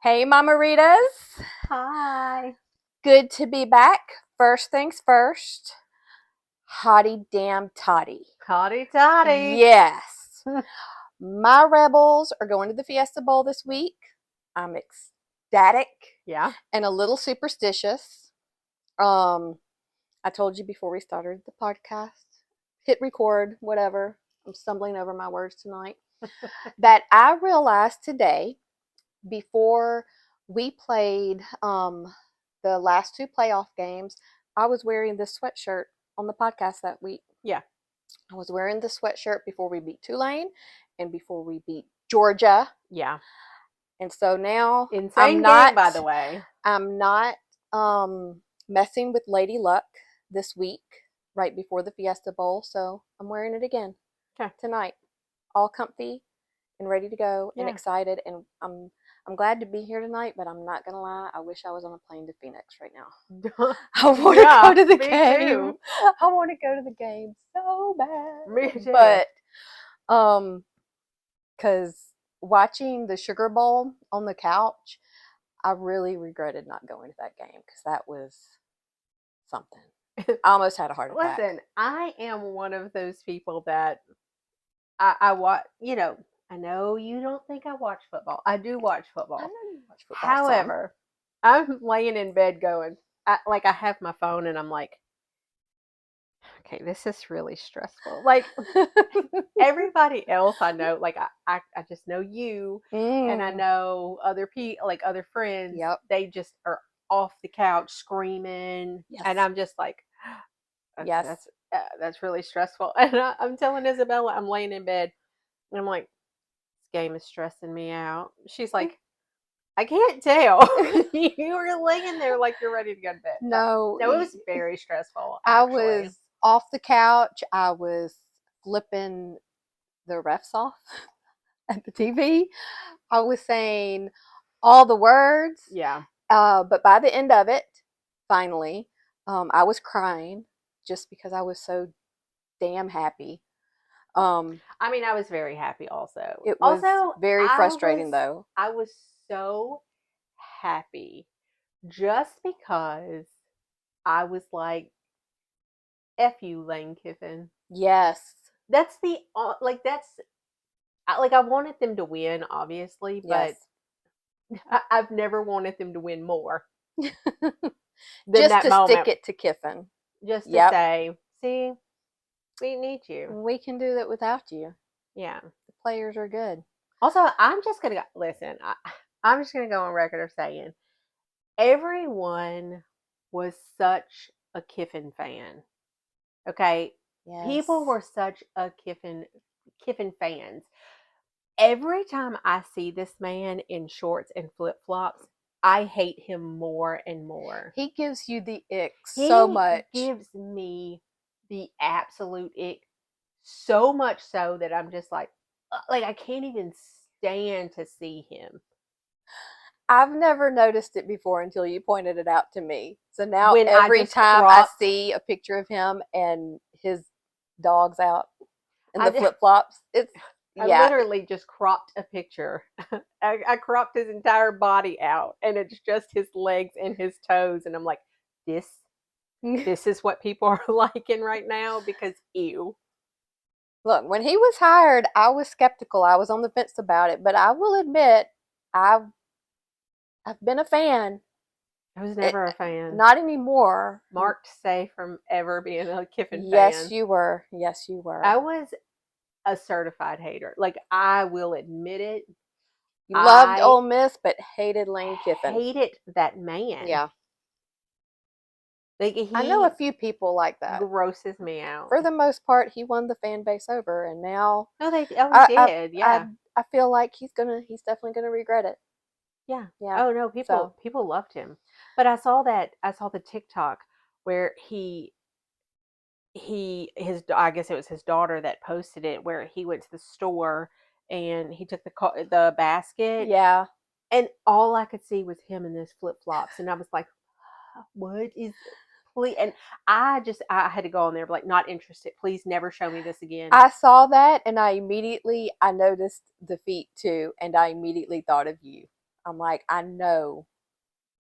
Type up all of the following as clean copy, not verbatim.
Hey, margaritas. Hi. Good to be back. First things first. Hotty damn toddy. Hotty Toddy. Yes. My Rebels are going to the Fiesta Bowl this week. I'm ecstatic Yeah. and a little superstitious. I told you before we started the podcast, hit record, whatever. I'm stumbling over my words tonight. That I realized today before we played the last two playoff games, I was wearing this sweatshirt on the podcast that week. Yeah. I was wearing the sweatshirt before we beat Tulane and before we beat Georgia. Yeah. And so now Insane game, by the way. I'm not messing with Lady Luck this week right before the Fiesta Bowl, so I'm wearing it again tonight. All comfy and ready to go and excited, and I'm glad to be here tonight, but I'm not gonna lie, I wish I was on a plane to Phoenix right now. I want to go to the game. Too. I want to go to the game so bad. Me too. But because watching the Sugar Bowl on the couch, I really regretted not going to that game because that was something. I almost had a heart attack. Listen, I am one of those people that I watch. I know you don't think I watch football. I do watch football. I know you watch football. However, I'm laying in bed going, I have my phone and I'm like, okay, this is really stressful. Like everybody else I know, like I just know you and I know other people, like other friends. Yep. They just are off the couch screaming, and I'm just like, yes, that's really stressful. And I'm telling Isabella, I'm laying in bed, and I'm like, this game is stressing me out. She's like, I can't tell. You were laying there like you're ready to go to bed. No, it was very stressful. I Actually. was off the couch. I was flipping the refs off at the TV. I was saying all the words. Yeah. But by the end of it, finally, I was crying just because I was so damn happy. I mean, I was very happy also. It was very frustrating though. I was so happy just because I was like, F you, Lane Kiffin. Yes. That's I wanted them to win, obviously, but I've never wanted them to win more. Just to stick it to Kiffin. Just to say, see, we need you. We can do that without you. Yeah. The players are good. Also, I'm just going to listen. I'm just going to go on record of saying everyone was such a Kiffin fan. Okay? Yes. People were such a Kiffin fans. Every time I see this man in shorts and flip-flops, I hate him more and more. He gives you the ick so much. He gives me the absolute ick so much so that I'm just like I can't even stand to see him. I've never noticed it before until you pointed it out to me. So now every time I see a picture of him and his dog's out in the flip-flops, I literally just cropped a picture. I cropped his entire body out, and it's just his legs and his toes. And I'm like, this is what people are liking right now because ew. Look, when he was hired, I was skeptical. I was on the fence about it, but I will admit, I've been a fan. I was never a fan. Not anymore. Marked safe from ever being a Kiffin fan. Yes, you were. Yes, you were. I was a certified hater. Like, I will admit it. You loved Ole Miss, but hated Lane Kiffin. Hated that man. Yeah. Like I know a few people like that. Grosses me out. For the most part, he won the fan base over, and now he did. Yeah. I feel like he's definitely gonna regret it. Yeah. Yeah. Oh no, people loved him. But I saw the TikTok where I guess it was his daughter that posted it, where he went to the store and he took the basket. Yeah. And all I could see was him in those flip-flops, and I was like, what is please? And I had to go on there like, not interested, please never show me this again. I saw that and I noticed the feet too, and I immediately thought of you. I'm like, I know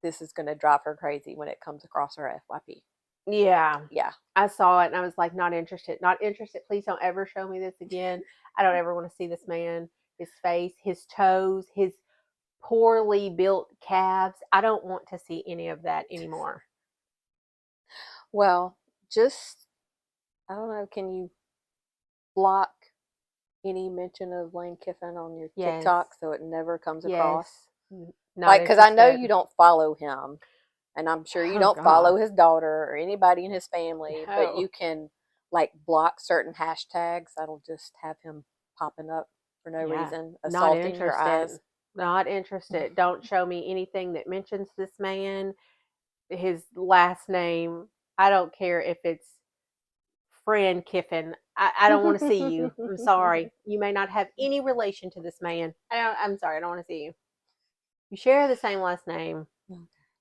this is going to drive her crazy when it comes across her FYP. Yeah. Yeah. I saw it and I was like, not interested. Not interested. Please don't ever show me this again. I don't ever want to see this man, his face, his toes, his poorly built calves. I don't want to see any of that anymore. Well, just, I don't know, can you block any mention of Lane Kiffin on your Yes. TikTok so it never comes across? Not Like, because I know interested. you don't follow him, and I'm sure you Oh, don't follow his daughter or anybody in his family, but No. you can, like, block certain hashtags. That'll just have him popping up for no Yeah. reason, Not assaulting your interested. eyes. Not interested. Don't show me anything that mentions this man, his last name. I don't care if it's Fran Kiffin. I don't want to see you. I'm sorry. You may not have any relation to this man. I'm sorry. I don't want to see you. You share the same last name.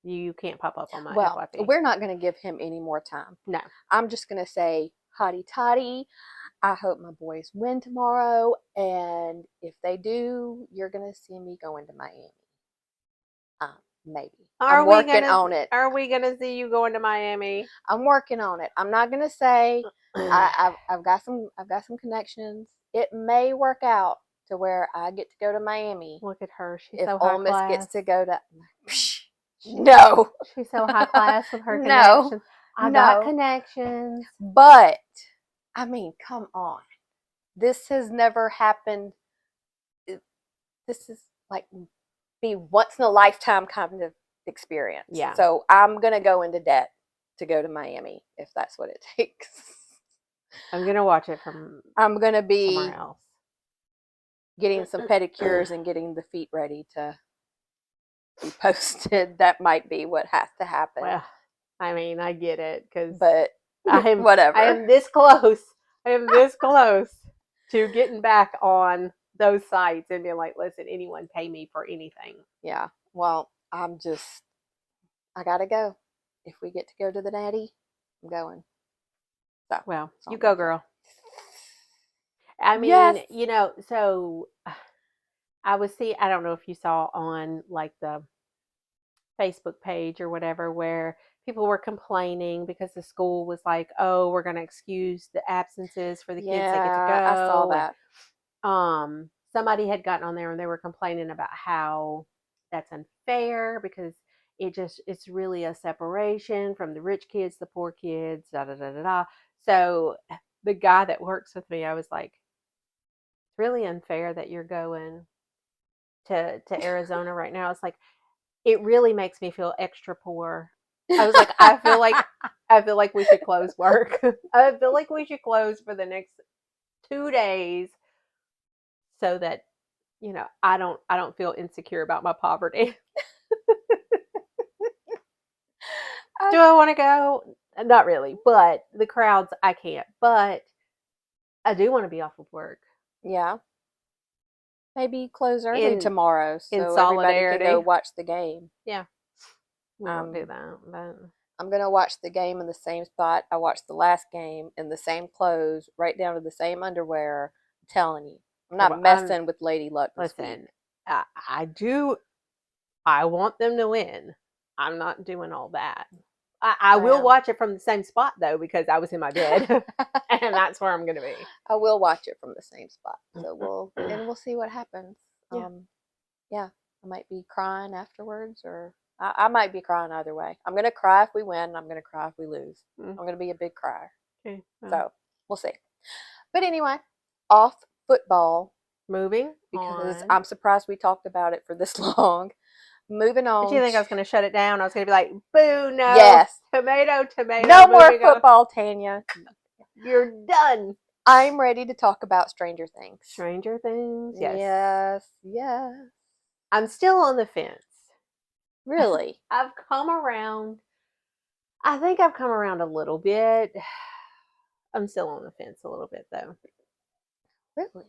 You can't pop up on my Well, FYP. we're not going to give him any more time. No. I'm just going to say, Hotty Toddy, I hope my boys win tomorrow. And if they do, you're going to see me going to Miami. Maybe. I'm working on it. Are we gonna see you going to Miami? I'm working on it. I'm not going to say I've got some connections. It may work out to where I get to go to Miami. Look at her. She's if so high Ole Miss class. gets to go to no. She's so high class with her No. connections. I No. got connections. But I mean, come on. This has never happened. This is like be once in a lifetime kind of experience. Yeah. So I'm gonna go into debt to go to Miami if that's what it takes. I'm gonna watch it from I'm gonna be somewhere else. getting some pedicures and getting the feet ready to be posted. That might be what has to happen. Well, I mean, I get it because but whatever. I am this close. I am this close to getting back on those sites and being like, listen, anyone pay me for anything. Yeah. Well, I gotta go. If we get to go to the Natty, I'm going. So, well, you go, girl. I mean, yes. So I I don't know if you saw on like the Facebook page or whatever where people were complaining because the school was like, oh, we're going to excuse the absences for the kids that get to go. I saw that. Somebody had gotten on there and they were complaining about how that's unfair because it's really a separation from the rich kids, the poor kids, da da da da da. So the guy that works with me, I was like, it's really unfair that you're going to Arizona right now. It's like it really makes me feel extra poor. I was like, I feel like we should close work. I feel like we should close for the next 2 days so that I don't feel insecure about my poverty. Do I want to go? Not really, but the crowds I can't. But I do want to be off of work. Yeah. Maybe close early tomorrow so everybody can go watch the game. Yeah. We won't do that, but I'm going to watch the game in the same spot I watched the last game in the same clothes, right down to the same underwear. I'm telling you. I'm not messing with Lady Luck this week. I want them to win. I'm not doing all that. I will watch it from the same spot though because I was in my bed, and that's where I'm going to be. I will watch it from the same spot, so we'll see what happens. Yeah, I might be crying afterwards, or I might be crying either way. I'm going to cry if we win, and I'm going to cry if we lose. I'm going to be a big crier. Okay, so we'll see. But anyway, off football. Moving because I'm surprised we talked about it for this long. Moving on. Did you think I was going to shut it down? I was going to be like, boo, no. Yes. Tomato. No more football, Tanya. You're done. I'm ready to talk about Stranger Things. Stranger Things? Yes. Yes. I'm still on the fence. Really? I've come around. I think I've come around a little bit. I'm still on the fence a little bit, though. Really?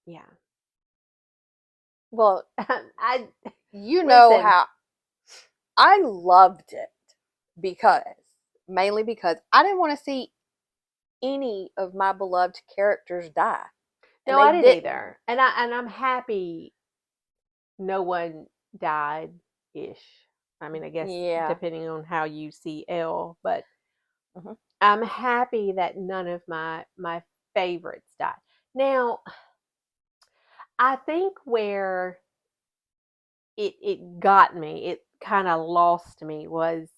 Yeah. Well, know how I loved it mainly because I didn't want to see any of my beloved characters die. No, I didn't either. And I'm happy no one died-ish. I mean, I guess Yeah. depending on how you see Elle, but Hmm. I'm happy that none of my favorites died. Now, I think where it got me, it kind of lost me was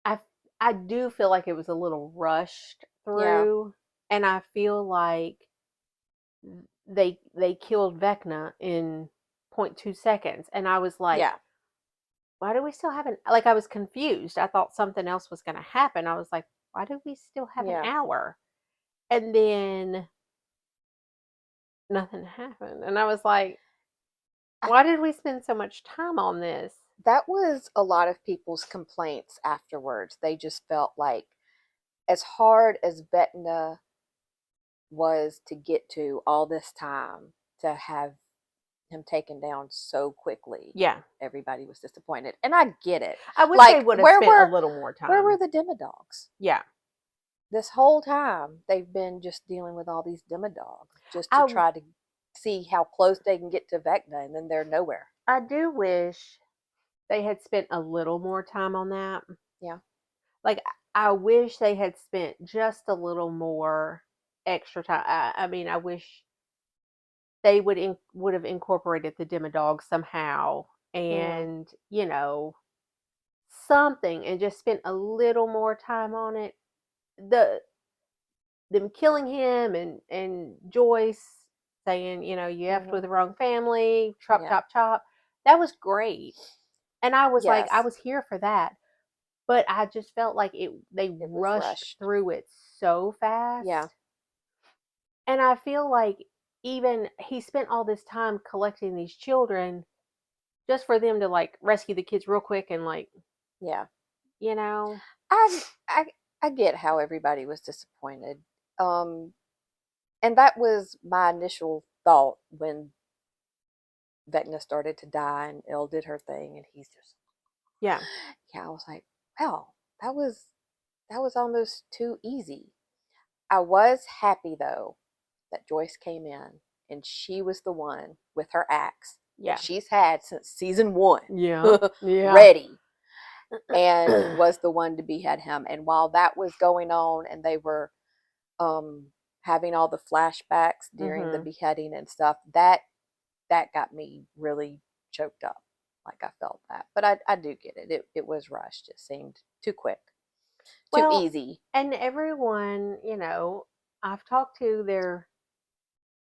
I I do feel like it was a little rushed Yeah. through, and I feel like they killed Vecna in point 0.2 seconds, and I was like, Yeah. why do we still have an like I was confused. I thought something else was going to happen. I was like, why do we still have an Yeah. hour? And then nothing happened. And I was like, I, why did we spend so much time on this? that was a lot of people's complaints afterwards. They just felt like, as hard as Vecna was to get to all this time, to have him taken down so quickly, Yeah. everybody was disappointed. And I get it. I wish they Like, would have spent a little more where were time. the demodogs? Yeah. This whole time they've been just dealing with all these demodogs just to I try to see how close they can get to Vecna, and then they're nowhere. I do wish they had spent a little more time on that. Yeah. Like I wish they had spent just a little more extra time. I mean, I wish they would have incorporated the demodog somehow, Mm-hmm. and something, and just spent a little more time on it. The them killing him, and Joyce saying, you effed Mm-hmm. with the wrong family, chop Yeah. chop chop. That was great, and I was like, I Yes. was here for that. But I just felt like they It was rushed rushed. through it so Yeah. fast. And I feel like even he spent all this time collecting these children just for them to like rescue the kids real quick and like, Yeah. you know, I I I get how everybody was disappointed. Um and that was my initial thought when Vecna started to die and Elle did her thing and he's just, yeah, yeah, I was like, wow, that was almost too easy. I was happy though that Joyce came in and she was the one with her axe that yeah, she's had since season 1 yeah, yeah. ready, and was the one to behead him. And while that was going on and they were um having all the flashbacks during the Mm-hmm. beheading and stuff, that got me really choked up. Like, I felt that. But I do get it. It was rushed. It seemed too quick, too Well, easy. and everyone, I've talked to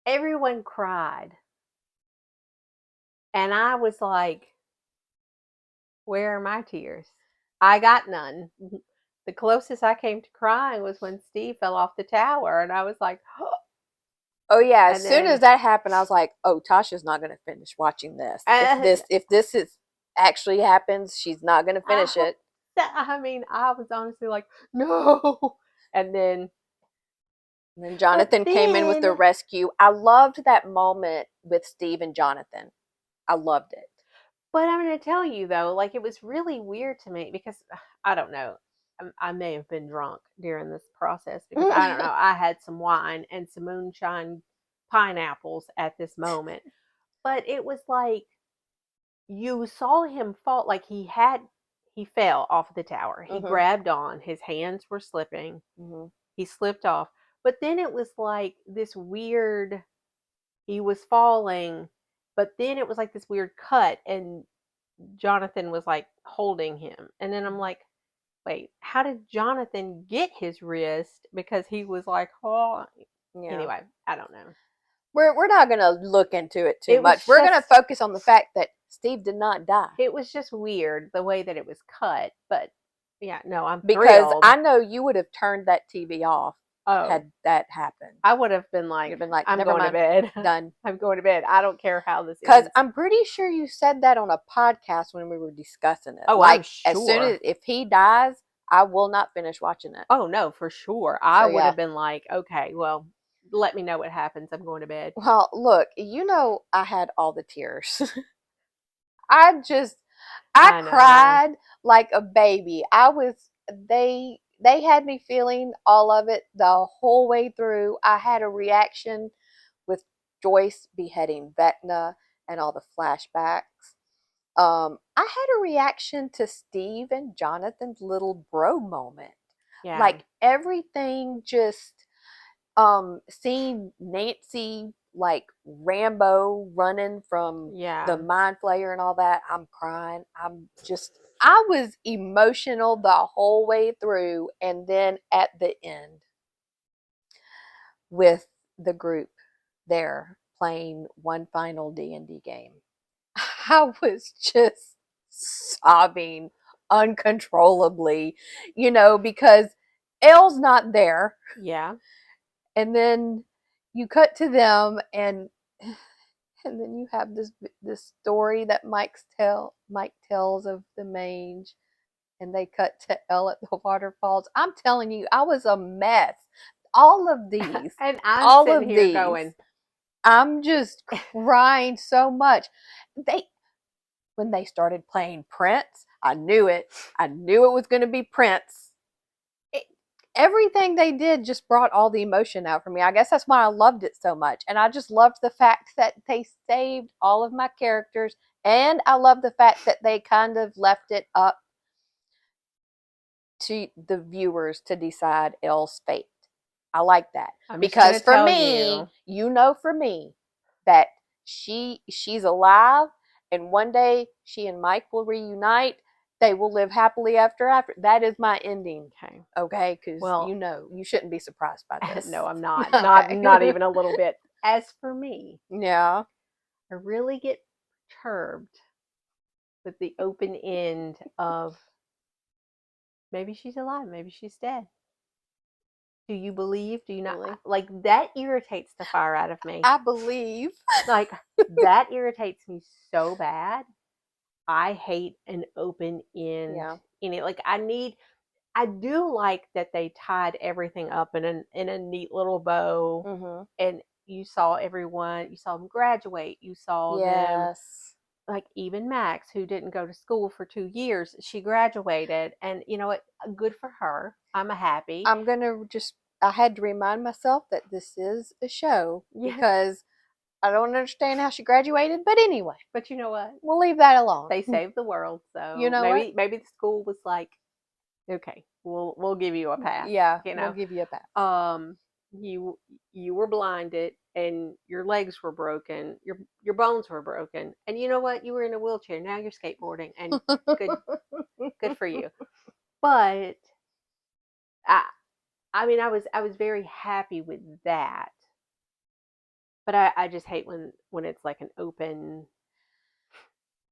everyone cried. And I was like, where are my tears? I got none. The closest I came to crying was when Steve fell off the tower, and I was like, Oh yeah, as and soon as then, that happened, I was like, "Oh, Tasha's not going to finish watching this. uh, If this is actually happens, she's not going to finish I, it." I mean, I was honestly like, no. And then, And then but Jonathan came in with the then, rescue. I loved that moment with Steve and Jonathan. I loved it. but I'm going to tell you though, like it was really weird to me because I don't know. I may have been drunk during this process because I don't know. I had some wine and some moonshine pineapples at this moment, but it was like you saw him fall, like he fell off the tower. He Mhm. grabbed on, his hands were slipping, Mhm. he slipped off. But then it was like this weird, he was falling, but then it was like this weird cut, and Jonathan was like holding him. And then I'm like, wait, how did Jonathan get his wrist? Because he was like, oh, Yeah. anyway, I don't know. We're not going to look into it too It much. was We're going to just focus on the fact that Steve did not die. it was just weird the way that it was cut, but yeah, no, I'm Because thrilled. I know you would have turned that TV off Oh, had that happened. I would have been You'd like, have been like, I'm never going to mind, bed. done. I'm going to bed. I don't care how this Because ends. I'm pretty sure you said that on a podcast when we were discussing it. Oh, I'm Like, as soon as, sure. if he dies, I will not finish watching it. Oh, no, for sure. So, I would yeah. have been like, okay, well, let me know what happens. I'm going to bed. Well, look, I had all the tears. I just, I I know. cried like a baby. They had me feeling all of it the whole way through. I had a reaction with Joyce beheading Vecna and all the flashbacks. I had a reaction to Steve and Jonathan's little bro moment. Yeah. Like everything just seeing Nancy like Rambo running from the mind flayer and all that, I'm crying. I was emotional the whole way through, and then at the end with the group there playing one final D&D game. I was just sobbing uncontrollably, because Elle's not there. Yeah. And then you cut to them, and then you have this story that Mike tells of the mange, and they cut to Elle at the waterfalls. I'm telling you, I was a mess. All of these, and I'm all sitting of here these, going, I'm just crying so much. When they started playing Prince, I knew it. I knew it was going to be Prince. Everything they did just brought all the emotion out for me. I guess that's why I loved it so much. And I just loved the fact that they saved all of my characters. And I love the fact that they kind of left it up to the viewers to decide Elle's fate. I like that. Because for me, for me, that she's alive, and one day she and Mike will reunite. They will live happily after. That is my ending. Okay, because you shouldn't be surprised by this. No, I'm not. Okay. Not even a little bit. As for me, yeah, I really get perturbed with the open end of maybe she's alive, maybe she's dead. Do you believe? Do you not? Really? Like, that irritates the fire out of me. I believe. Like, that irritates me so bad. I hate an open end in it. Like, I do like that they tied everything up in a neat little bow. Mm-hmm. And you saw them graduate. You saw them, like, even Max, who didn't go to school for 2 years, she graduated. And you know what? Good for her. I'm happy. I had to remind myself that this is a show because I don't understand how she graduated, but anyway. But you know what? We'll leave that alone. They saved the world, so maybe the school was like, okay, we'll give you a pass. Yeah, we'll give you a pass. You were blinded and your legs were broken, your bones were broken, and you know what? You were in a wheelchair. Now you're skateboarding, and good for you. But I mean, I was very happy with that. But I just hate when it's like an open.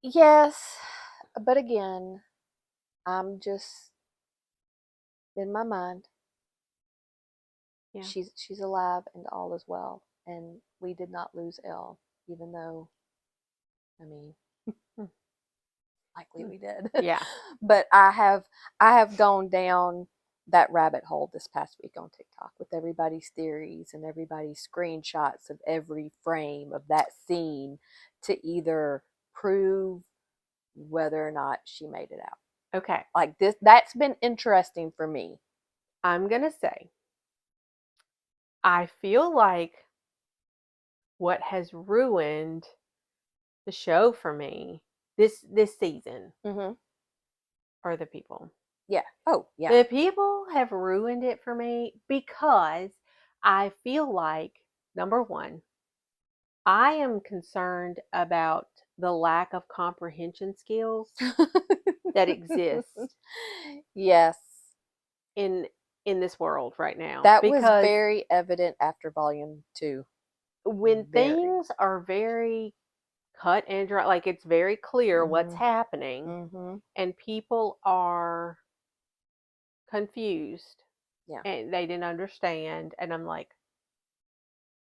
Yes, but again, I'm just in my mind. Yeah. She's alive and all is well, and we did not lose Elle, even though, I mean, likely we did. Yeah. But I have gone down that rabbit hole this past week on TikTok with everybody's theories and everybody's screenshots of every frame of that scene to either prove whether or not she made it out. Okay. Like that's been interesting for me. I'm going to say, I feel like what has ruined the show for me this season are the people. Yeah. Oh, yeah. The people have ruined it for me because I feel like, number one, I am concerned about the lack of comprehension skills that exist. Yes. In this world right now. That was very evident after volume 2. When things are very cut and dry, like it's very clear what's happening, and people are confused, and they didn't understand, and I'm like,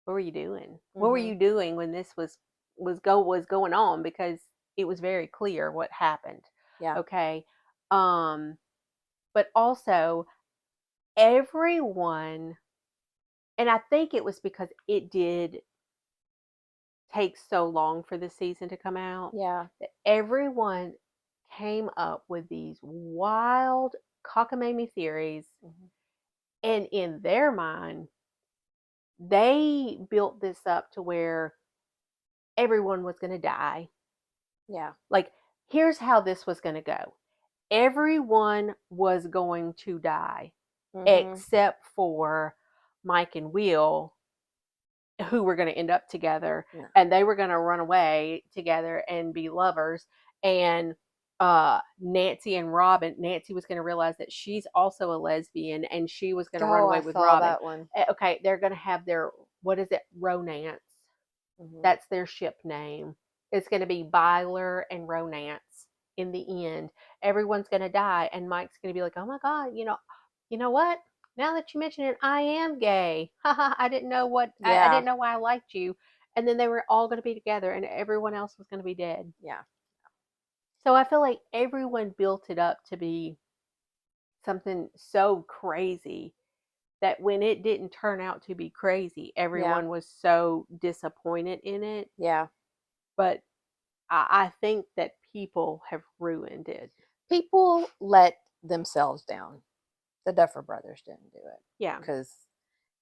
what were you doing? What were you doing when this was going on? Because it was very clear what happened. Yeah. Okay. But also everyone, and I think it was because it did take so long for the season to come out. Yeah. That everyone came up with these wild cockamamie theories. And in their mind, they built this up to where everyone was going to die. Yeah. Like, here's how this was going to go. Everyone was going to die except for Mike and Will, who were going to end up together, and they were going to run away together and be lovers. And Nancy and Robin, Nancy was going to realize that she's also a lesbian, and she was going to run away with Robin. That one. Okay, they're going to have their, what is it, romance. That's their ship name. It's going to be Byler and Romance. In the end, everyone's going to die, and Mike's going to be like, "Oh my God, you know what? Now that you mention it, I am gay. Haha, I didn't know what, I didn't know why I liked you." And then they were all going to be together, and everyone else was going to be dead. Yeah. So I feel like everyone built it up to be something so crazy that when it didn't turn out to be crazy, everyone was so disappointed in it. Yeah. But I think that people have ruined it. People let themselves down. The Duffer Brothers didn't do it. Yeah. Because,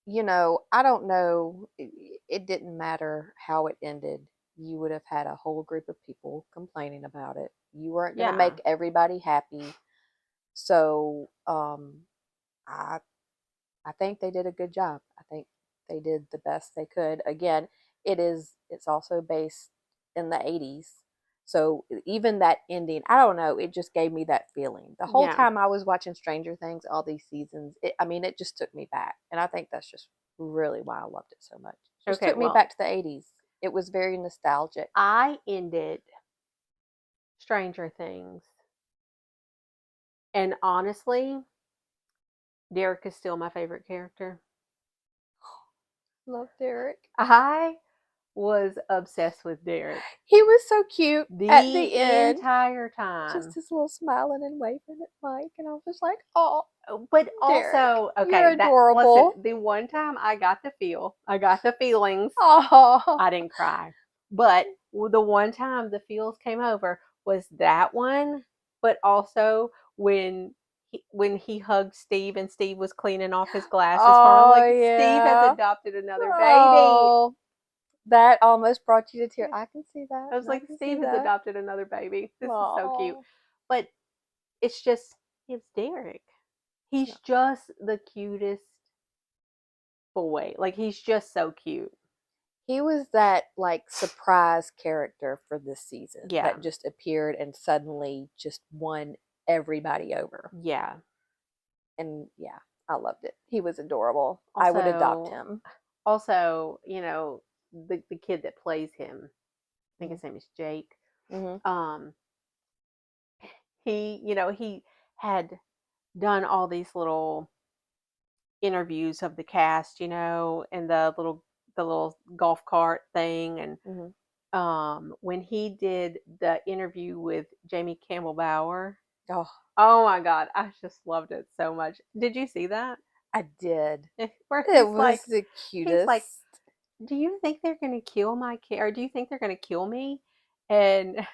I don't know. It didn't matter how it ended. You would have had a whole group of people complaining about it. You weren't going to make everybody happy. So, I think they did a good job. I think they did the best they could. Again, it's also based in the 80s. So even that ending, I don't know, it just gave me that feeling. The whole time I was watching Stranger Things, all these seasons, it just took me back. And I think that's just really why I loved it so much. It just took me back to the 80s. It was very nostalgic. I ended Stranger Things. And honestly, Derek is still my favorite character. Love Derek. I was obsessed with Derek. He was so cute at the end. Entire time. Just his little smiling and waving at Mike. And I was just like, oh. But Derek, also, okay, you're adorable. Listen, the one time I got the feelings. Oh. I didn't cry. But the one time the feels came over was that one. But also when he hugged Steve and Steve was cleaning off his glasses for him. Like, Steve has adopted another baby. That almost brought you to tears. I can see that. I was like, Steve has adopted another baby. This is so cute. But it's just, it's Derek. He's just the cutest boy. Like, he's just so cute. He was that, like, surprise character for this season. Yeah. That just appeared and suddenly just won everybody over. Yeah. And, I loved it. He was adorable. Also, I would adopt him. Also, the kid that plays him, I think his name is Jake. He had done all these little interviews of the cast, and the little golf cart thing, and when he did the interview with Jamie Campbell Bower, oh my God, I just loved it so much. Did you see that? I did. Where it was the cutest. He's like, do you think they're going to kill my kid, or do you think they're going to kill me? And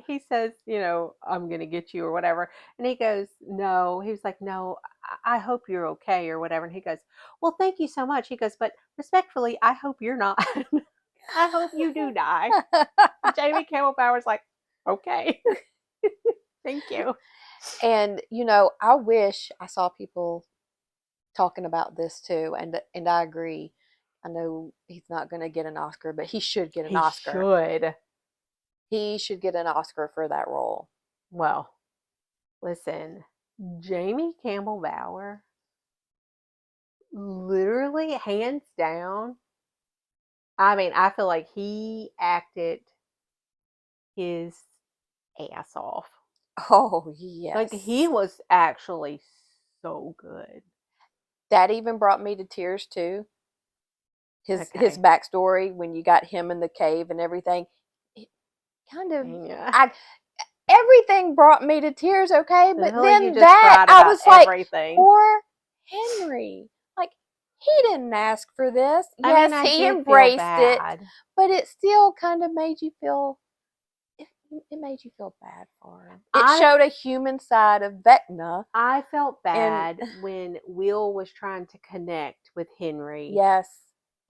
he says, I'm going to get you or whatever. And he goes, no. He was like, no, I hope you're okay or whatever. And he goes, well, thank you so much. He goes, but respectfully, I hope you're not. I hope you do die. Jamie Campbell Bower's like, okay. Thank you. And, I wish I saw people talking about this too. And I agree. I know he's not going to get an Oscar, but he should get an Oscar. He should get an Oscar for that role. Well, listen, Jamie Campbell Bower, literally, hands down, I mean, I feel like he acted his ass off. Oh, yes. Like, he was actually so good. That even brought me to tears too. His backstory, when you got him in the cave and everything, it kind of, everything brought me to tears, okay? But then that, I was like, poor Henry. Like, he didn't ask for this. Yes, he embraced it, but it still kind of made you feel, it made you feel bad for him. It showed a human side of Vecna. I felt bad when Will was trying to connect with Henry. Yes.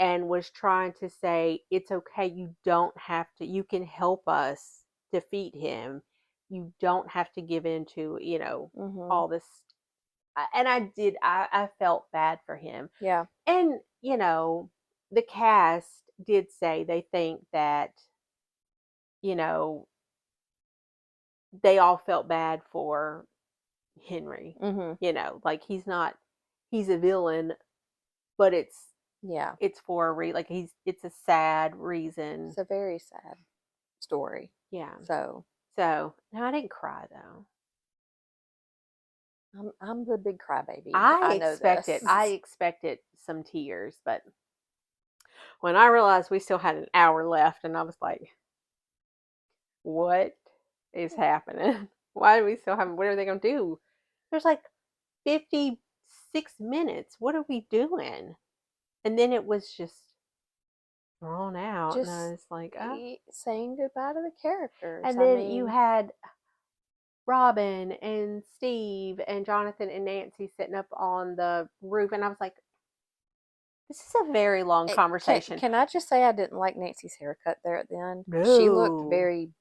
And was trying to say, it's okay, you don't have to, you can help us. defeat him. You don't have to give in to, Mhm. all this. And I felt bad for him. Yeah. And, the cast did say they think that, you know, they all felt bad for Henry. Mhm. Like he's a villain, but Yeah. it's for a like it's a sad reason. It's a very sad story. Yeah. So So no, I didn't cry though. I'm the big crybaby. I I know expected this. I expected some tears, but when I realized we still had an hour left, and I was like, "What is happening? Why do we still have? What are they going to do? There's like 56 minutes. What are we doing?" And then it was just drawn out, and I Just was like, "Oh." saying goodbye to the characters. And I then you mean, had Robin and Steve and Jonathan and Nancy sitting up on the roof, and I was like, "This is a very long conversation." can I just say I didn't like Nancy's haircut there at the end? She looked No. very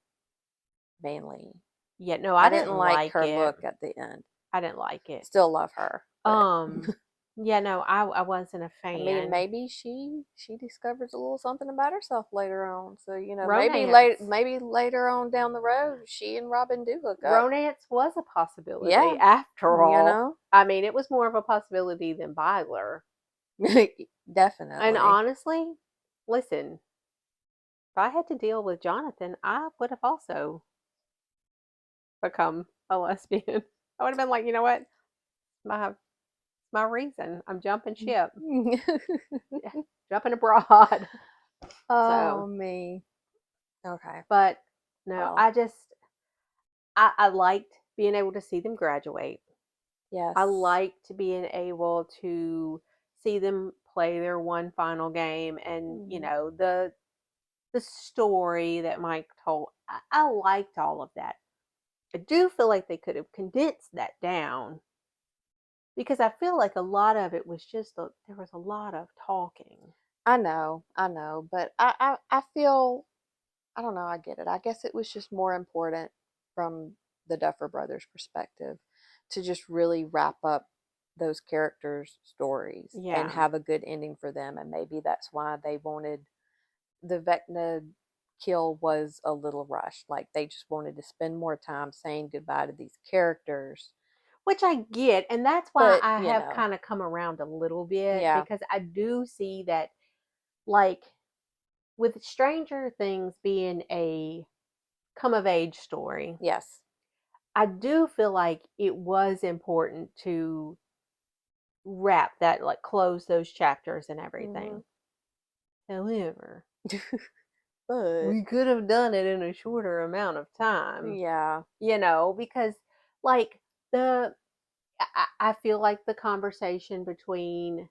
manly. Yeah, no, I I didn't didn't like like her it. look at the end. I didn't like it. Still love her, but Yeah, no, I wasn't a I mean, fan. maybe she discovers a little something about herself later on. So Romance. maybe later on down the road, she and Robin do hook up. Romance was a possibility Yeah, after you all. know, I mean, it was more of a possibility than Byler. And definitely. honestly, listen, if I had to deal with Jonathan, I would have also become a lesbian. I would have been like, you know what? My my reason. I'm jumping ship. Yeah, jumping abroad. Oh So, me. Okay. but no, Well, I liked being able to see them graduate. yes. I liked being able to see them play their one final game, and Mhm. the story that Mike told. I liked all of that. I do feel like they could have condensed that down, because I feel like a lot of it was there was a lot of talking. I know, but I feel I don't know, I get it. I guess it was just more important from the Duffer Brothers' perspective to just really wrap up those characters' stories and Yeah. have a good ending for them. And maybe that's why they wanted the Vecna kill was a little rushed. Like they just wanted to spend more time saying goodbye to these characters. Which I get, and that's why But, I have kind of come around a little bit, yeah, because I do see that, like, with Stranger Things being a come of age story, yes. I do feel like it was important to wrap that, like, close those chapters and Hmm. everything. However, But, we could have done it in a shorter amount of time, yeah, because, like, the I feel like the conversation between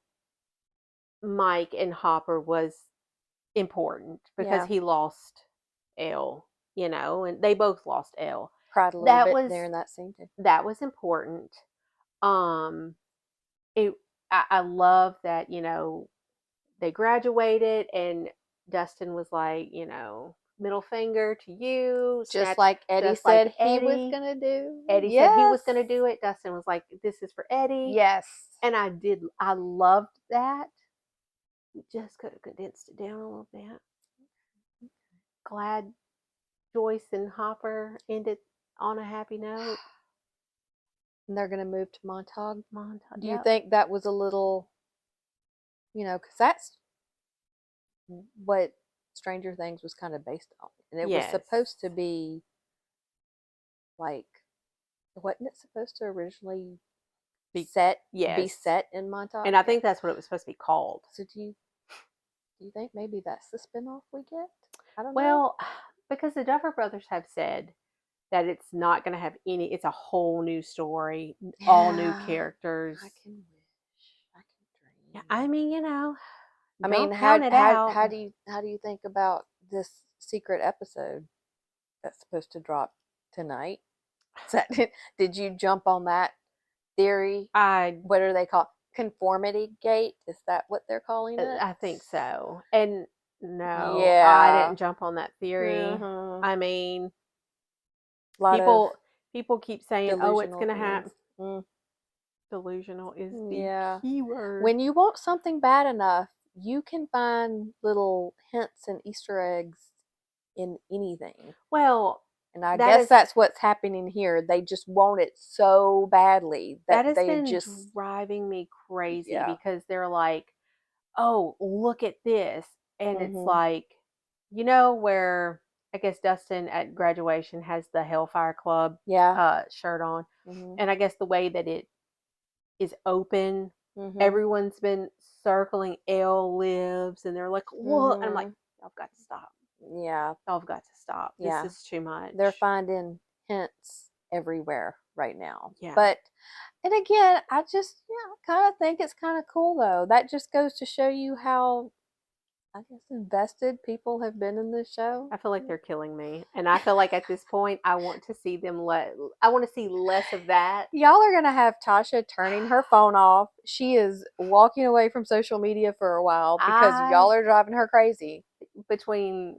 Mike and Hopper was important because yeah. he lost Elle, and they both lost Elle. Cried a little That bit was there in that scene, too. that was important. Um, it I love that, they graduated, and Dustin was like, middle finger to you, Just snatch, like Eddie just like said he was Eddie. gonna do. Eddie said he Yes. was going to do it. Dustin was like, this is for Eddie. Yes. And I loved that. We just could have condensed it down a little bit. Glad Joyce and Hopper ended on a happy note. And they're gonna move to Montauk. Montage. Do you Yep. think that was a little, because that's what Stranger Things was kind of based on, and it was Yes. supposed to be like, wasn't it supposed to originally Be, be yes. set in Montauk? And I think that's what it was supposed to be called. So do you think maybe that's the spinoff we get? I don't know. Well, because the Duffer Brothers have said that it's not going to have it's a whole new story, all new Yeah, characters. I can wish. I can Yeah, dream. I mean, I mean, don't count it out. how do you think about this secret episode that's supposed to drop tonight? Did you jump on that theory? I What are they called? Conformity gate? Is that what they're calling it? I think so. And no, I Yeah. didn't jump on that theory. Hmm. I mean, A lot of People keep saying, "Oh, it's delusional going to things. happen." Delusional is the Yeah. key word. When you want something bad enough, you can find little hints and Easter eggs in anything. Well, and I that guess is that's what's happening here. They just want it so badly that that has they been just, driving me crazy yeah. because they're like, "Oh, look at this." And it's Mhm. like, where I guess Dustin at graduation has the Hellfire Club Yeah. shirt on. Mhm. And I guess the way that it is open, Mhm. everyone's been circling L lives and they're like, "Look." And I'm like, Mhm. "Y'all have got to stop. Yeah. Y'all have got to stop. This Yeah. is too They're much." finding hints everywhere right now. Yeah. But and again, I just kind of think it's kind of cool though. That just goes to show you how, I guess, invested people have been in this show. I feel like they're killing me. And I feel like at this point, I want to see I want to see less of that. Y'all are gonna have Tasha turning her phone off. She is walking away from social media for a while because y'all are driving her crazy. Between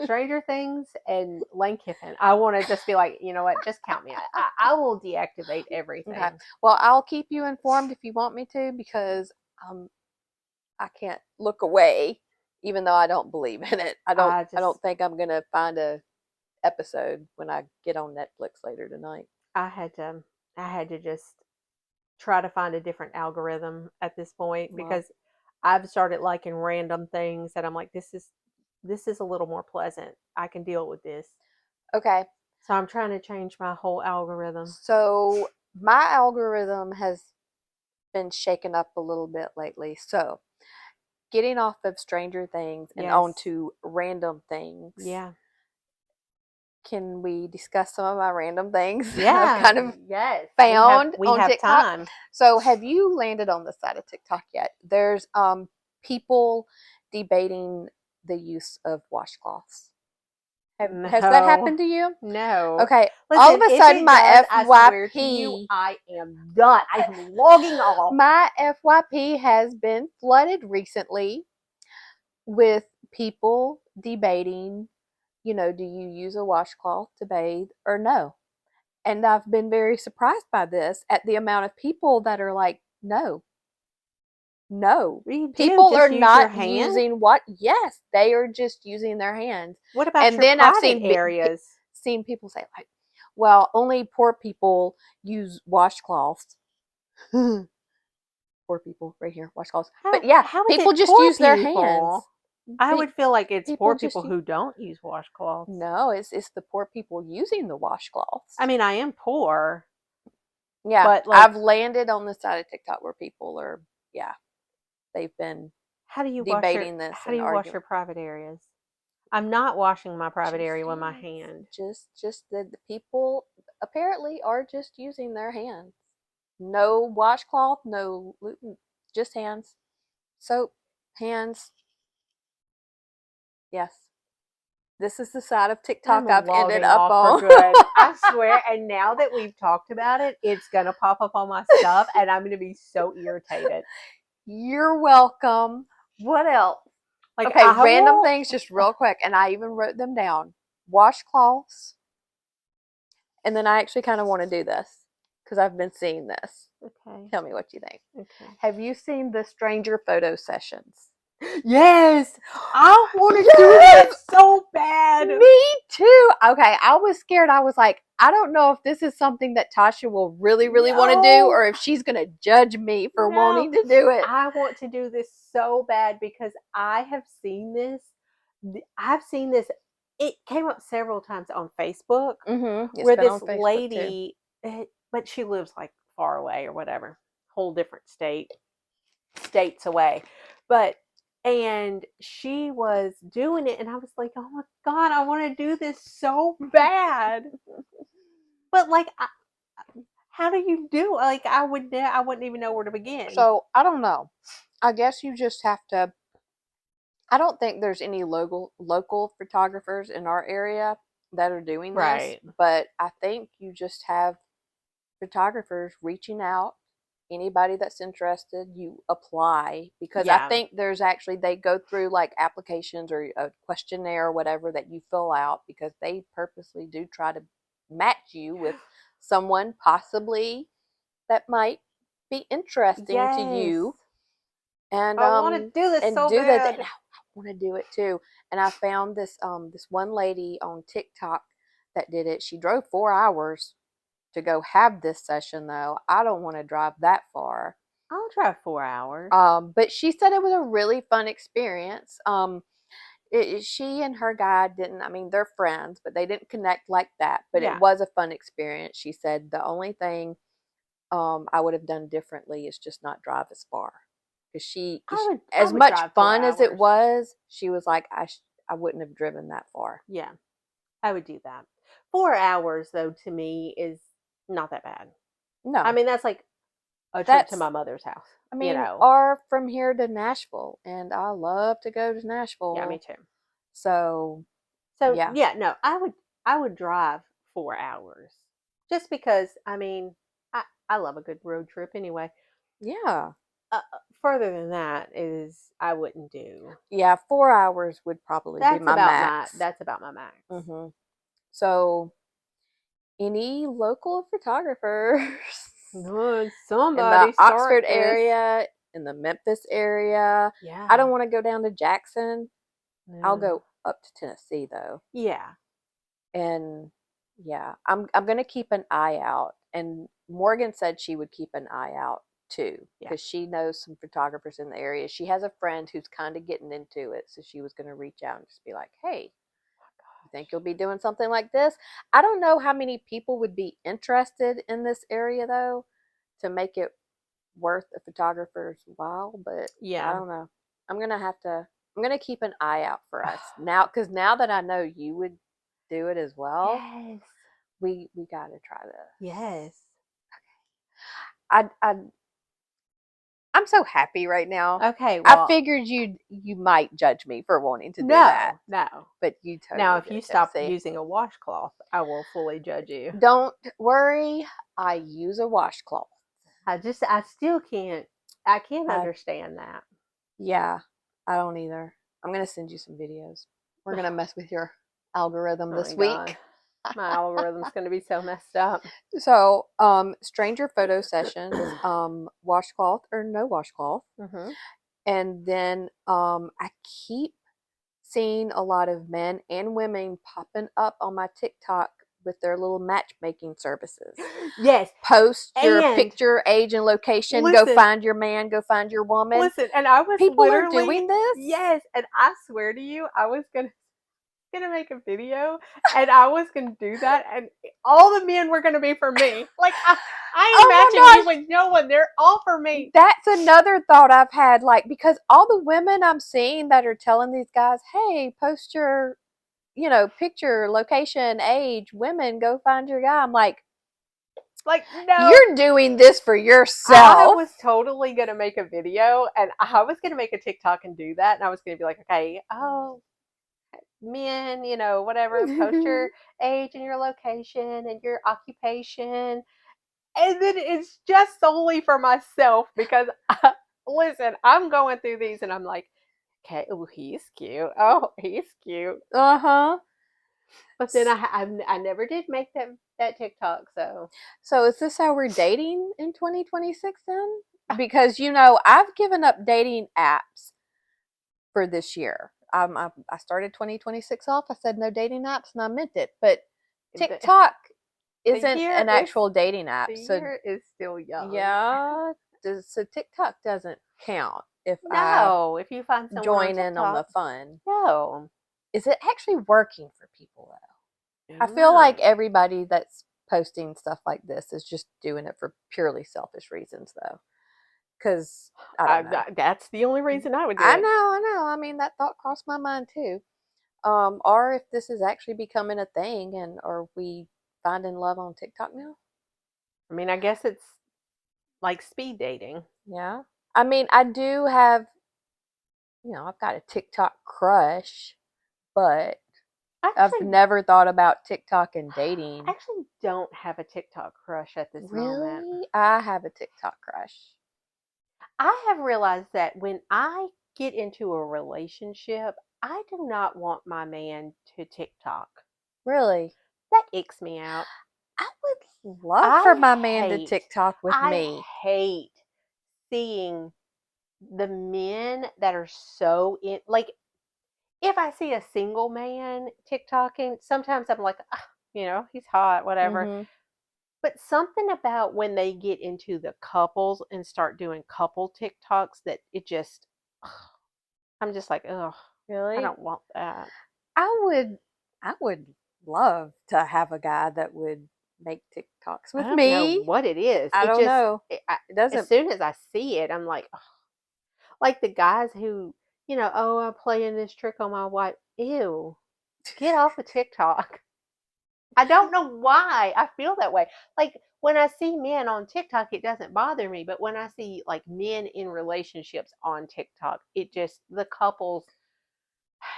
Stranger Things and Lane Kiffin, I want to just be like, you know what? Just count me out. I will deactivate everything. Okay. Well, I'll keep you informed if you want me to, because um, I can't look away, even though I don't believe in it. I don't. I I just don't think I'm gonna find a episode when I get on Netflix later tonight. I had to just try to find a different algorithm at this point Well, because I've started liking random things that I'm like, this is a little more pleasant. I can deal with this. okay. So I'm trying to change my whole algorithm. So my algorithm has been shaken up a little bit lately. So getting off of Stranger Things and Yes. onto random things. Yeah. Can we discuss some of my random things that Yeah. I've kind of yes. found We on have TikTok? time. So have you landed on the side of TikTok yet? There's people debating the use of washcloths. Has that No. happened to you? No. Okay. All of Listen, a if sudden it does, I swear to you, FYP I am done. I am logging off. my FYP has been flooded recently with people debating, do you use a washcloth to bathe or no? And I've been very surprised by this, at the amount of people that are like, no, no. You do People are just use your not hand. using what? Yes, they are just using their hands. What about And your then I've private areas? seen people say like, well, only poor people use washcloths. Poor people right here, washcloths. But yeah, How is people it just poor use their hands. people? I would feel like it's People poor just people who don't use washcloths. no, it's the poor people using the washcloths. I mean, I am poor. Yeah, but like, I've landed on the side of TikTok where people are, yeah, they've been how do you debating this and wash arguing. your private areas? I'm not washing my private Just area with my hands. hand. Just the people apparently are just using their hands. No washcloth, no, just hands. Soap, hands. Yes. This is the side of TikTok I'm I've ended logging up off for on. good. I swear. And now that we've talked about it, it's gonna pop up on my stuff, and I'm gonna be so irritated. You're welcome. What else? Like, Okay, I random will. things just real quick, and I even wrote them down. Washcloths, and then I actually kind of want to do this because I've been seeing this. Okay. Tell me what you think. Okay. Have you seen the stranger photo sessions? Yes, I want to do that so bad. Me too. Okay, I was scared. I was like, I don't know if this is something that Tasha will really, really want to do, or if she's going to judge me for wanting to do it. I want to do this so bad because I have seen this. I've seen this. It came up several times on Facebook, where this lady, but she lives like far away or whatever, whole different states away. And she was doing it, and I was like, oh my God, I want to do this so bad. But like, how do you do? Like, I wouldn't even know where to begin. So I don't know. I guess you just have to. I don't think there's any local photographers in our area that are doing this, right? But I think you just have photographers reaching out. Anybody that's interested, you apply, because I think there's actually, they go through like applications or a questionnaire or whatever that you fill out, because they purposely do try to match you with someone possibly that might be interesting to Yes. you, and I want to do this so do that. bad. And I want to do it too. And I found this one lady on TikTok that did it. She drove 4 hours to go have this session, though. I don't want to drive that far. I'll drive 4 hours. But she said it was a really fun experience. She and her guy didn't, I mean, they're friends, but they didn't connect like that. But Yeah. it was a fun experience. She said the only thing I would have done differently is just not drive as far. Because I as would much drive 4 fun as it hours. was, she was like, I wouldn't have driven that far. Yeah, I would do that. 4 hours, though, to me is not that bad. No. I mean, that's like a trip to That's, my mother's house. I mean, You know. or from here to Nashville. And I love to go to Nashville. Yeah, me too. So, So yeah. yeah, no, I would drive 4 hours just because I mean I love a good road trip anyway. Yeah. Further than that is I wouldn't do. Yeah, 4 hours would probably be my max. That's about my max. Mm-hmm. So, any local photographers in the Somebody start Oxford this. area, in the Memphis area. Yeah. I don't want to go down to Jackson. I'll No. go up to Tennessee though. Yeah. And yeah, I'm gonna keep an eye out. And Morgan said she would keep an eye out too, Yeah. because she knows some photographers in the area. She has a friend who's kind of getting into it, so she was gonna reach out and just be like, "Hey, you think you'll be doing something like this?" I don't know how many people would be interested in this area though, to make it worth a photographer's while, but I Yeah. don't know. I'm gonna keep an eye out for us now, because now that I know you would do it as well, Yes. we gotta try this. Yes. I'm so happy right now. Okay, well, I figured you might judge me for wanting to do no, that, no. but you totally Now, if did you it. stop See, using a washcloth, I will fully judge you. don't worry. I use a washcloth. I still can't. I can't I understand that. Yeah, I don't either. I'm gonna send you some videos. We're gonna mess with your algorithm Oh this my week. God. My algorithm's going to be so messed up. So, stranger photo sessions, washcloth or no washcloth. Mm-hmm. And then I keep seeing a lot of men and women popping up on my TikTok with their little matchmaking services. Yes. Post your And picture, age, and location. Go listen, find your man. Go find your woman. listen, and I was People are literally doing this. Yes, and I swear to you, I was gonna make a video, and I was gonna do that, and all the men were gonna be for me. Like I ain't matching you with no one; they're all for me. That's another thought I've had, like, because all the women I'm seeing that are telling these guys, "Hey, post your, picture, location, age, women, go find your guy." I'm like, no, you're doing this for yourself. I was totally gonna make a video, and I was gonna make a TikTok and do that, and I was gonna be like, okay, oh, men, whatever, post your age and your location and your occupation. And then it's just solely for myself because, listen, I'm going through these and I'm like, okay, oh, he's cute. Oh, he's cute. Uh-huh. But then I never did make that TikTok. So is this how we're dating in 2026 then? Because, I've given up dating apps for this year. I started 2026 off. I said no dating apps, and I meant it. But TikTok isn't an actual dating app. The so year is still young. Yeah. So TikTok doesn't count if if you find someone join on in on the TikTok. fun. No. Is it actually working for people though? I feel like everybody that's posting stuff like this is just doing it for purely selfish reasons though. Because I don't know. That's the only reason I would do it. I know. I mean, that thought crossed my mind too. Or if this is actually becoming a thing, and are we finding love on TikTok now? I mean, I guess it's like speed dating. Yeah. I mean, I do have, I've got a TikTok crush, but I've never thought about TikTok and dating. I actually don't have a TikTok crush at this moment. Really? I have a TikTok crush. I have realized that when I get into a relationship, I do not want my man to TikTok. Really? That icks me out. love for my man to TikTok with I me. hate seeing the men that are so in, like, if I see a single man TikToking, sometimes I'm like, he's hot, whatever. Mm-hmm. But something about when they get into the couples and start doing couple TikToks that it just, I'm just like, ugh, I Really? don't want that. I would love to have a guy that would make TikToks I with don't know me. what it is. I It don't just, know. It as doesn't. soon as I see it, I'm like, ugh. Like the guys who, oh, I'm playing this trick on my wife. Ew, get off of TikTok. I don't know why I feel that way. Like when I see men on TikTok, it doesn't bother me. But when I see like men in relationships on TikTok, it just, the couples,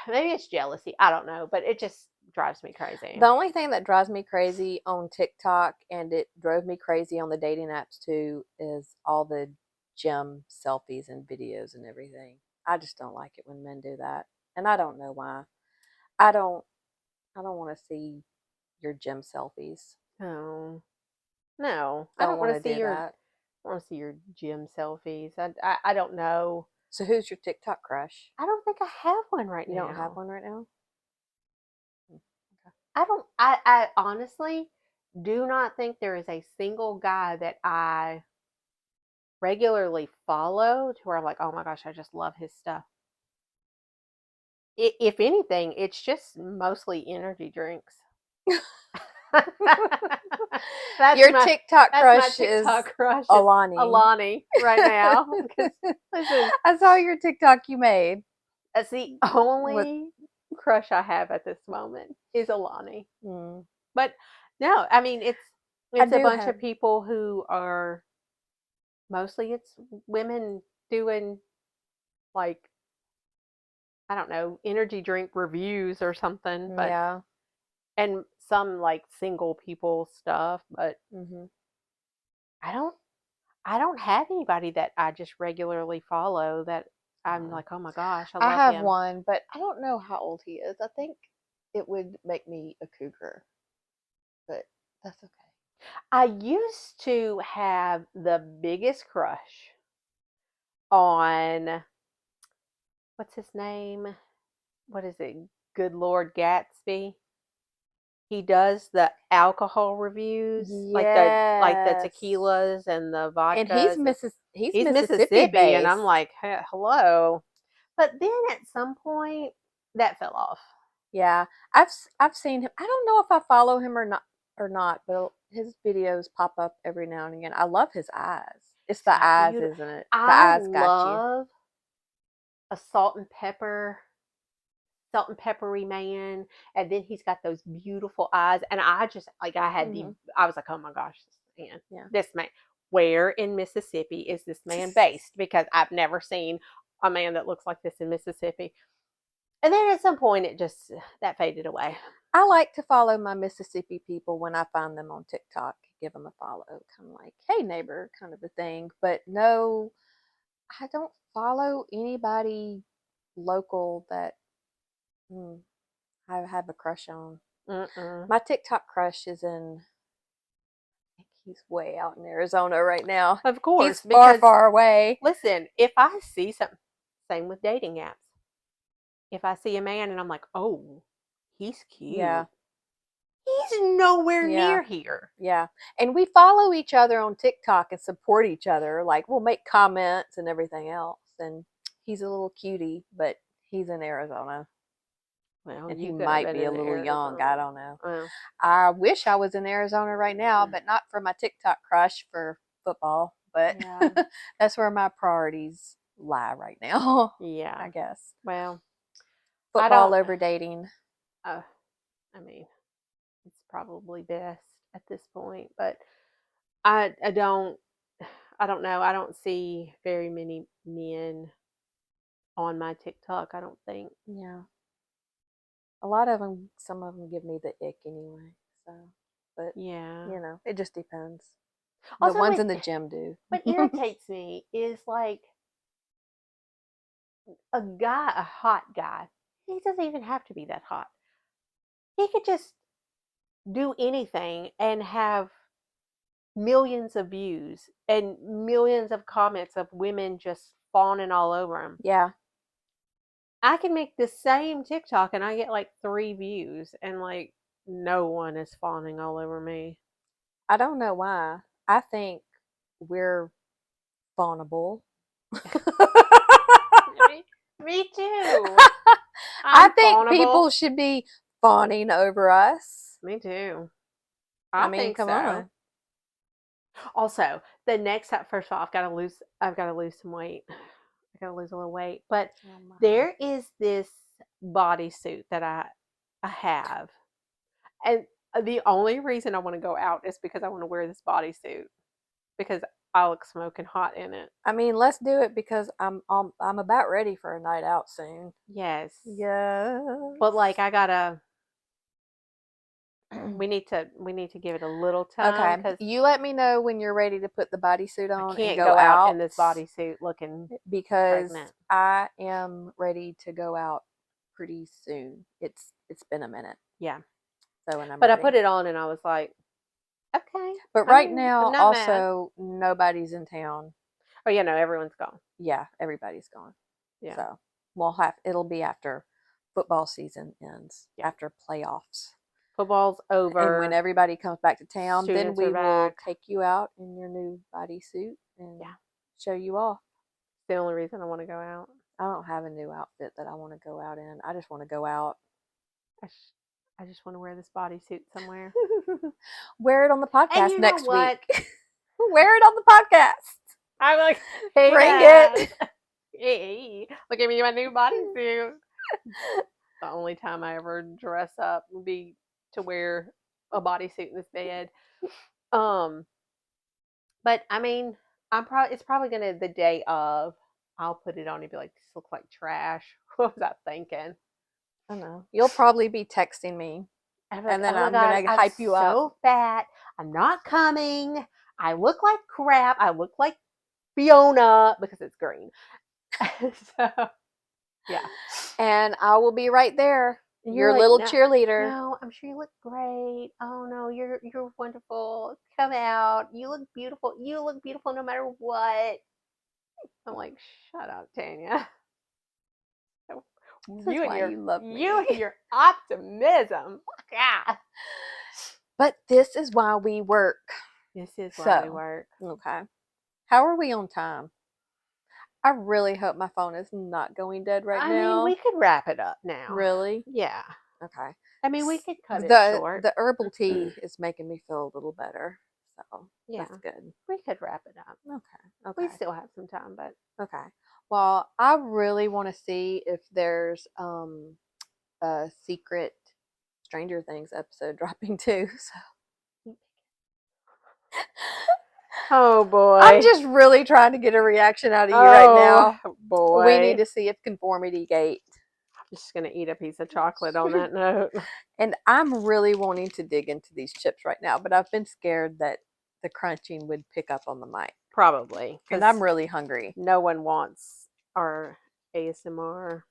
maybe it's jealousy. I don't know. But it just drives me crazy. The only thing that drives me crazy on TikTok, and it drove me crazy on the dating apps too, is all the gym selfies and videos and everything. I just don't like it when men do that, and I don't know why. I don't. I don't want to see your gym selfies. No, no, I Don't don't want want to to see do your, that. I want to see your gym selfies. I don't know. So who's your TikTok crush? I don't think I have one right You don't have now. one right now? I don't. I honestly do not think there is a single guy that I regularly follow to where I'm like, oh my gosh, I just love his stuff. If anything, it's just mostly energy drinks. that's Your my TikTok that's my crush is TikTok crush is Alani. Alani right now. Because listen, I saw your TikTok you made. that's the With only crush I have at this moment is Alani. mm, But no, I mean I it's a do bunch have. of people who are, mostly it's women doing like, I don't know, energy drink reviews or something, but Yeah. and some like single people stuff, but Hmm. I don't I don't have anybody that I just regularly follow that I'm like, "Oh my gosh, I I love have him." one, but I don't know how old he is. I think it would make me a cougar, but that's okay. I used to have the biggest crush on, what's his name? What is it? Good Lord Gatsby. He does the alcohol reviews, like the Yes. tequilas and the And he's vodkas. He's He's Mississippi Mississippi, and I'm based. like, "Hey, hello." But then at some point, that fell off. Yeah, I've seen him. I don't know if I follow him or not, but his videos pop up every now and again. I love his eyes. It's He's the got eyes, beautiful. isn't it? The I eyes got you. love a salt and peppery man, and then he's got those beautiful eyes. And I just like, Hmm. I was like, oh my gosh, Yeah. this man. Where in Mississippi is this man based? Because I've never seen a man that looks like this in Mississippi. And then at some point, it just, that faded away. I like to follow my Mississippi people when I find them on TikTok. Give them a follow, kind of like, hey neighbor, kind of a thing. But no, I don't follow anybody local that hmm, I have a crush on. Mm-mm. My TikTok crush is in. I think he's way out in Arizona right now. Of He's course, far, because far away. listen, if I see something, same with dating apps. If I see a man and I'm like, oh, he's Yeah, cute, he's nowhere yeah, near here. yeah. And we follow each other on TikTok and support each other. Like we'll make comments and everything else. And he's a little cutie, but he's in Arizona. Well, And he you could have might been be a in little young. I Arizona. don't know. Well, I wish I was in Arizona right now, but not for my TikTok crush for football. But yeah, that's where my priorities lie right now, yeah. I guess. Well, I Football don't. over dating. Uh, I mean, it's probably best at this point, but I don't. I don't know. I don't see very many men on my TikTok. I don't think. Yeah. A lot of them, some of them give me the ick anyway. So, but Yeah. it just depends. The Also, ones in the gym do. what irritates me is like a hot guy. He doesn't even have to be that hot. He could just do anything and have millions of views and millions of comments of women just fawning all over him. Yeah. I can make the same TikTok and I get like 3 views and like no one is fawning all over me. I don't know why. I think we're fawnable. Me too. I I'm think fawnable. people should be fawning over us. Me too. I I mean, think come so. on. Also, the next time, first of all, I've got to lose some weight. I got to lose a little weight. But Oh my. there is this bodysuit that I have, and the only reason I want to go out is because I want to wear this bodysuit because I look smoking hot in it. I mean, let's do it because I'm about ready for a night out soon. Yes. Yes. But like I gotta. We need to give it a little time Okay. because You let me know when you're ready to put the bodysuit I on can't and go out out in this bodysuit looking because pregnant. I am ready to go out pretty soon. It's been a minute. Yeah. So when I'm But ready. I put it on and I was like, okay. But right now, also nobody's in town. Oh yeah, no, everyone's gone. Yeah, everybody's gone. Yeah. So it'll be after football season ends, after playoffs. Football's over. And when everybody comes back to town, then Students we are will back. take you out in your new bodysuit and show you off. It's the only reason I want to go out. I don't have a new outfit that I want to go out in. I just want to go out. I just want to wear this bodysuit somewhere. Wear it on the podcast and next week. Wear it on the podcast. I'm like, hey bring guys. it. Hey, look at me in my new bodysuit. The only time I ever dress up would be to wear a bodysuit in this bed. But I mean, it's probably gonna the day of. I'll put it on and be like, this looks like trash. What was I thinking? I know. You'll probably be texting me. And then I'm going to hype you up. I'm so fat. I'm not coming. I look like crap. I look like Fiona because it's green. So, yeah. And I will be right there. Your like, little no, cheerleader. No, I'm sure you look great. Oh no, you're wonderful. Come out. You look beautiful. You look beautiful no matter what. I'm like, shut up, Tanya. That's why you love me. You and your optimism. Yeah. But this is why we work. This is why we work. Okay. How are we on time? I really hope my phone is not going dead right now. I mean, we could wrap it up now. Really? Yeah. Okay. I mean, we could cut it short. The herbal tea is making me feel a little better. So that's good. We could wrap it up. Okay. We still have some time, but okay. Well, I really want to see if there's a secret Stranger Things episode dropping too. So. Oh boy. I'm just really trying to get a reaction out of you right now. Boy. We need to see if Conformity Gate. I'm just going to eat a piece of chocolate on that note. And I'm really wanting to dig into these chips right now, but I've been scared that the crunching would pick up on the mic. Probably. And I'm really hungry. No one wants our ASMR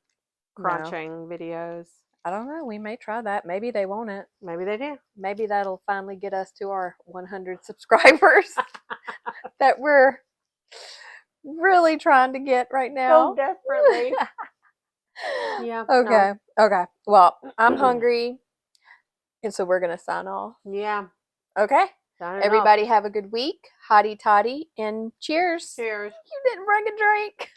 crunching videos. I don't know. We may try that. Maybe they won't it. Maybe they do. Maybe that'll finally get us to our 100 subscribers that we're really trying to get right now. So desperately. Yeah. Okay. No. Okay. Well, I'm hungry. And so we're going to sign off. Yeah. Okay. Everybody have a good week. Hotty toddy and cheers. Cheers. You didn't bring a drink.